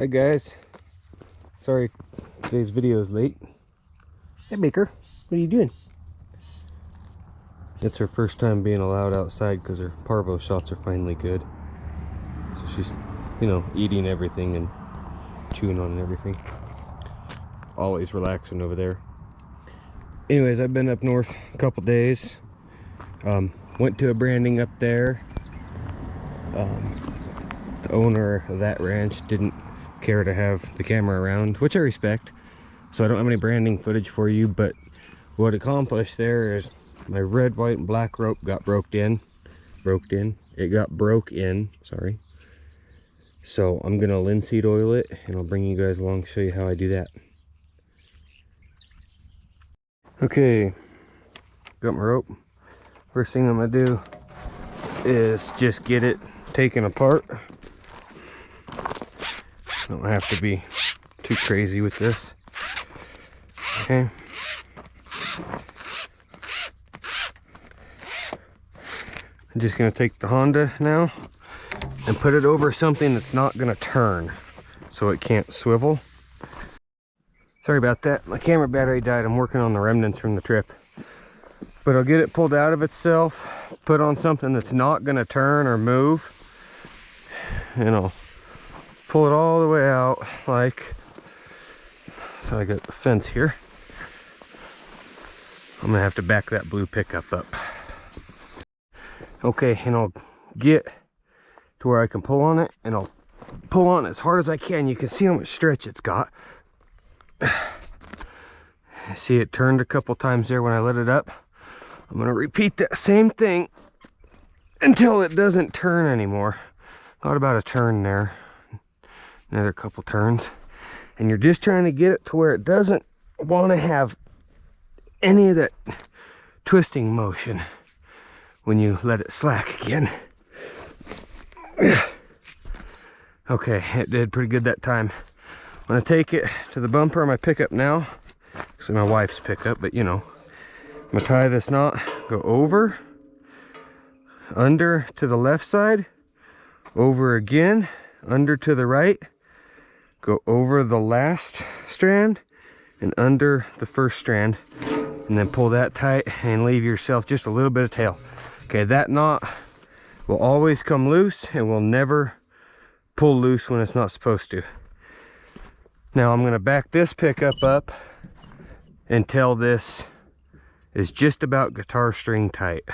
Hi guys, sorry today's video is late. Hey Baker, what are you doing? It's her first time being allowed outside because her parvo shots are finally good. So she's, eating everything and chewing on everything. Always relaxing over there. Anyways, I've been up north a couple days. Went to a branding up there. The owner of that ranch didn't care to have the camera around, which I respect, so I don't have any branding footage for you. But what accomplished there is my red, white, and black rope got broke in. Sorry. So I'm gonna linseed oil it, and I'll bring you guys along to show you how I do that. Okay, got my rope. First thing I'm gonna do is just get it taken apart. Don't have to be too crazy with this. Okay. I'm just gonna take the Honda now and put it over something that's not gonna turn, so it can't swivel. Sorry about that, my camera battery died. I'm working on the remnants from the trip. But I'll get it pulled out of itself, put on something that's not gonna turn or move, and I'll pull it all the way out, like so. I got the fence here. I'm gonna have to back that blue pickup up. Okay, and I'll get to where I can pull on it, and I'll pull on as hard as I can. You can see how much stretch it's got. See, it turned a couple times there when I let it up. I'm gonna repeat that same thing until it doesn't turn anymore. Got about a turn there, another couple turns, and you're just trying to get it to where it doesn't want to have any of that twisting motion when you let it slack again. Okay, it did pretty good that time. I'm gonna take it to the bumper of my pickup now. Actually, my wife's pickup, but I'm gonna tie this knot, go over, under to the left side, over again, under to the right, go over the last strand and under the first strand, and then pull that tight and leave yourself just a little bit of tail. Okay, that knot will always come loose and will never pull loose when it's not supposed to. Now I'm going to back this pickup up until this is just about guitar string tight.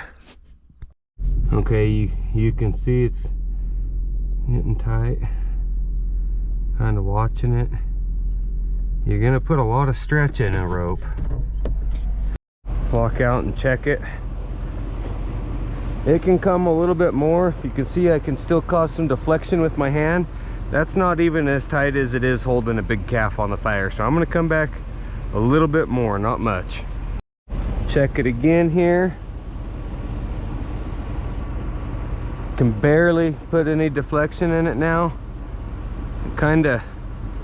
Okay, you can see it's getting tight. Kind of watching it. You're going to put a lot of stretch in a rope. Walk out and check it. It can come a little bit more. You can see I can still cause some deflection with my hand. That's not even as tight as it is holding a big calf on the fire. So I'm going to come back a little bit more, not much. Check it again here. Can barely put any deflection in it now. It kind of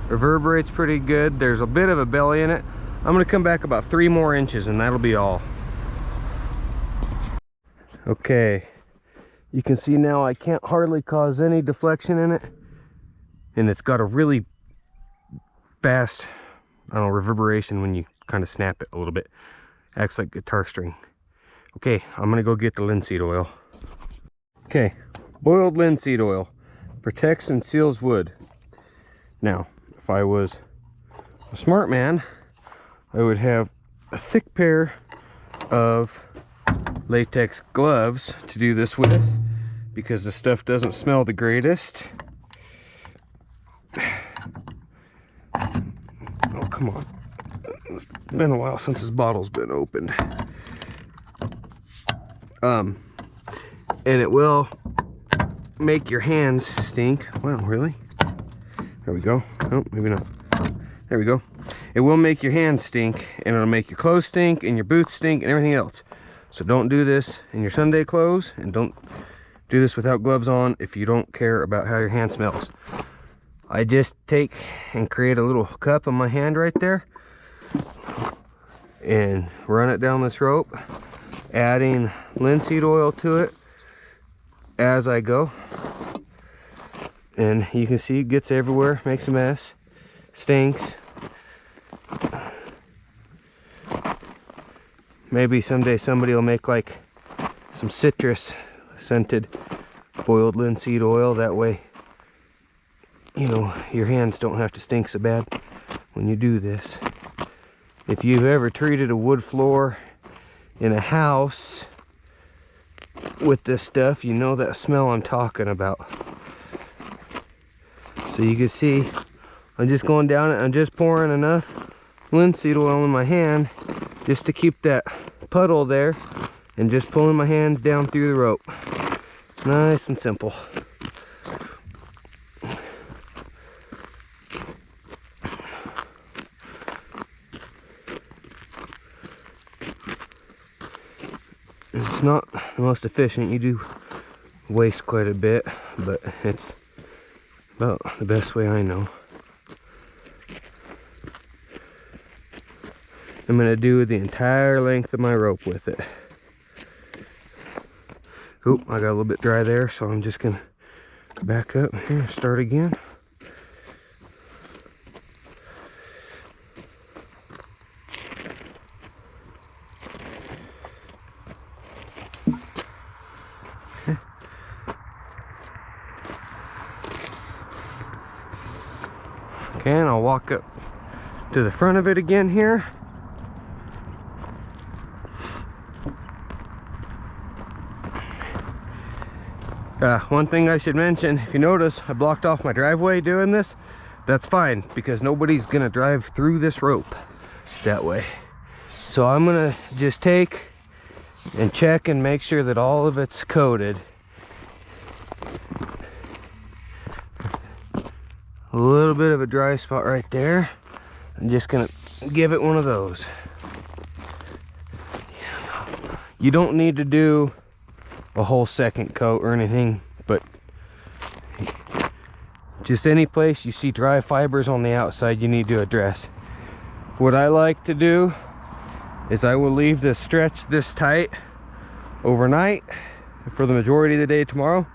reverberates pretty good. There's a bit of a belly in it. I'm going to come back about 3 more inches and that'll be all. Okay, you can see now I can't hardly cause any deflection in it, and it's got a really fast, reverberation when you kind of snap it a little bit. Acts like guitar string. Okay, I'm gonna go get the linseed oil. Okay, boiled linseed oil protects and seals wood. Now, if I was a smart man, I would have a thick pair of latex gloves to do this with, because the stuff doesn't smell the greatest. Oh, come on. It's been a while since this bottle's been opened. And it will make your hands stink. Wow, really? There we go. Oh, maybe not. There we go. It will make your hands stink, and it'll make your clothes stink, and your boots stink, and everything else. So don't do this in your Sunday clothes, and don't do this without gloves on if you don't care about how your hand smells. I just take and create a little cup in my hand right there and run it down this rope, adding linseed oil to it as I go. And you can see it gets everywhere, makes a mess, stinks. Maybe someday somebody will make like some citrus scented boiled linseed oil. That way, you know, your hands don't have to stink so bad when you do this. If you've ever treated a wood floor in a house with this stuff, you know that smell I'm talking about. So you can see I'm just going down it. I'm just pouring enough linseed oil in my hand just to keep that puddle there, and just pulling my hands down through the rope. Nice and simple. It's not the most efficient. You do waste quite a bit, but it's about the best way I know. I'm going to do the entire length of my rope with it. Oop, I got a little bit dry there, so I'm just going to back up here and start again. Okay, and I'll walk up to the front of it again here. One thing I should mention, if you notice, I blocked off my driveway doing this. That's fine, because nobody's gonna drive through this rope that way. So I'm gonna just take and check and make sure that all of it's coated. A little bit of a dry spot right there. I'm just gonna give it one of those. You don't need to do a whole second coat or anything, but just any place you see dry fibers on the outside, you need to address. What I like to do is I will leave this stretch this tight overnight for the majority of the day tomorrow,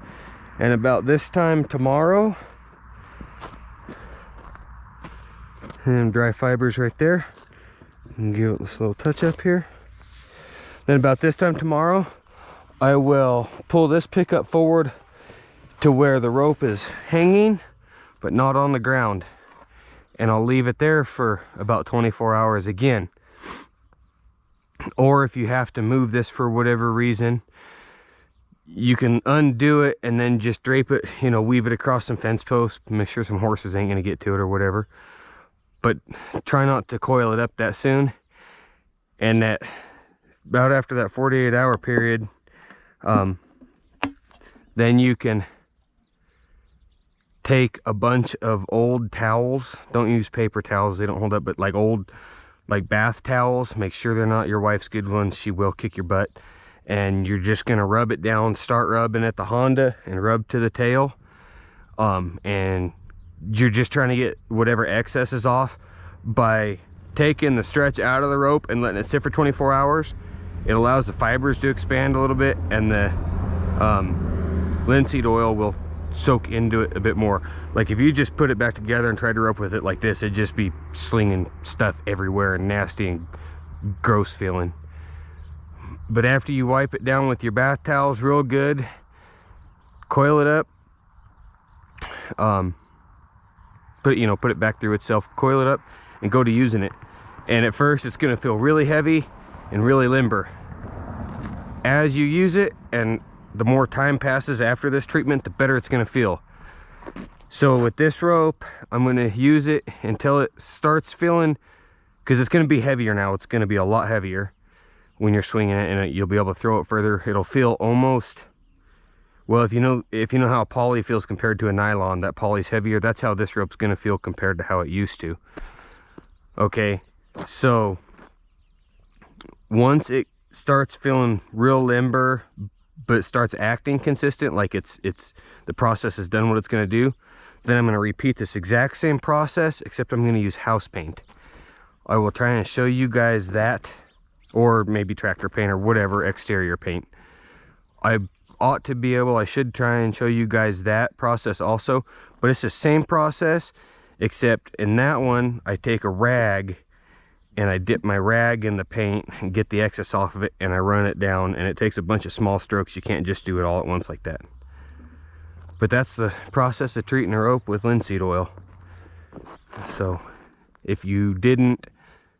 and about this time tomorrow, and dry fibers right there, and give it this little touch up here. Then about this time tomorrow, I will pull this pickup forward to where the rope is hanging, but not on the ground. And I'll leave it there for about 24 hours again. Or if you have to move this for whatever reason, you can undo it and then just drape it, you know, weave it across some fence posts, make sure some horses ain't gonna get to it or whatever. But try not to coil it up that soon. And that about after that 48-hour period, then you can take a bunch of old towels. Don't use paper towels, they don't hold up, but like old like bath towels. Make sure they're not your wife's good ones, she will kick your butt. And you're just gonna rub it down, start rubbing at the Honda and rub to the tail, and you're just trying to get whatever excess is off by taking the stretch out of the rope and letting it sit for 24 hours. It allows the fibers to expand a little bit, and the linseed oil will soak into it a bit more. Like if you just put it back together and try to rope with it like this, it'd just be slinging stuff everywhere and nasty and gross feeling. But after you wipe it down with your bath towels real good, coil it up, put it back through itself, coil it up, and go to using it. And at first it's gonna feel really heavy and really limber. As you use it, and the more time passes after this treatment, the better it's gonna feel. So with this rope, I'm gonna use it until it starts feeling, because it's gonna be heavier now, it's gonna be a lot heavier when you're swinging it, and you'll be able to throw it further. It'll feel almost, well, if you know how a poly feels compared to a nylon, that poly's heavier. That's how this rope's gonna feel compared to how it used to. Okay, so once it starts feeling real limber, but it starts acting consistent, like it's the process has done what it's going to do, then I'm going to repeat this exact same process, except I'm going to use house paint. I will try and show you guys that, or maybe tractor paint or whatever, exterior paint. I should try and show you guys that process also, But it's the same process, except in that one, I take a rag and I dip my rag in the paint and get the excess off of it, and I run it down, and it takes a bunch of small strokes. You can't just do it all at once like that. But that's the process of treating a rope with linseed oil. So if you didn't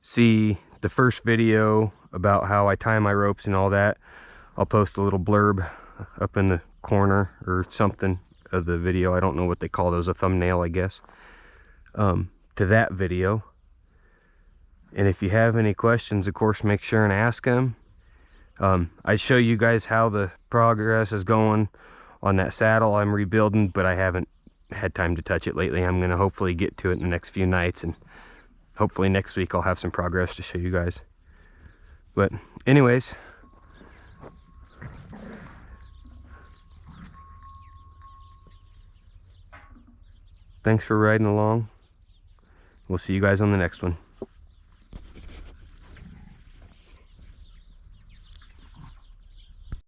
see the first video about how I tie my ropes and all that, I'll post a little blurb up in the corner or something of the video. I don't know what they call those, a thumbnail, I guess, to that video. And if you have any questions, of course, make sure and ask them. I show you guys how the progress is going on that saddle I'm rebuilding, but I haven't had time to touch it lately. I'm going to hopefully get to it in the next few nights, and hopefully next week I'll have some progress to show you guys. But anyways, thanks for riding along. We'll see you guys on the next one.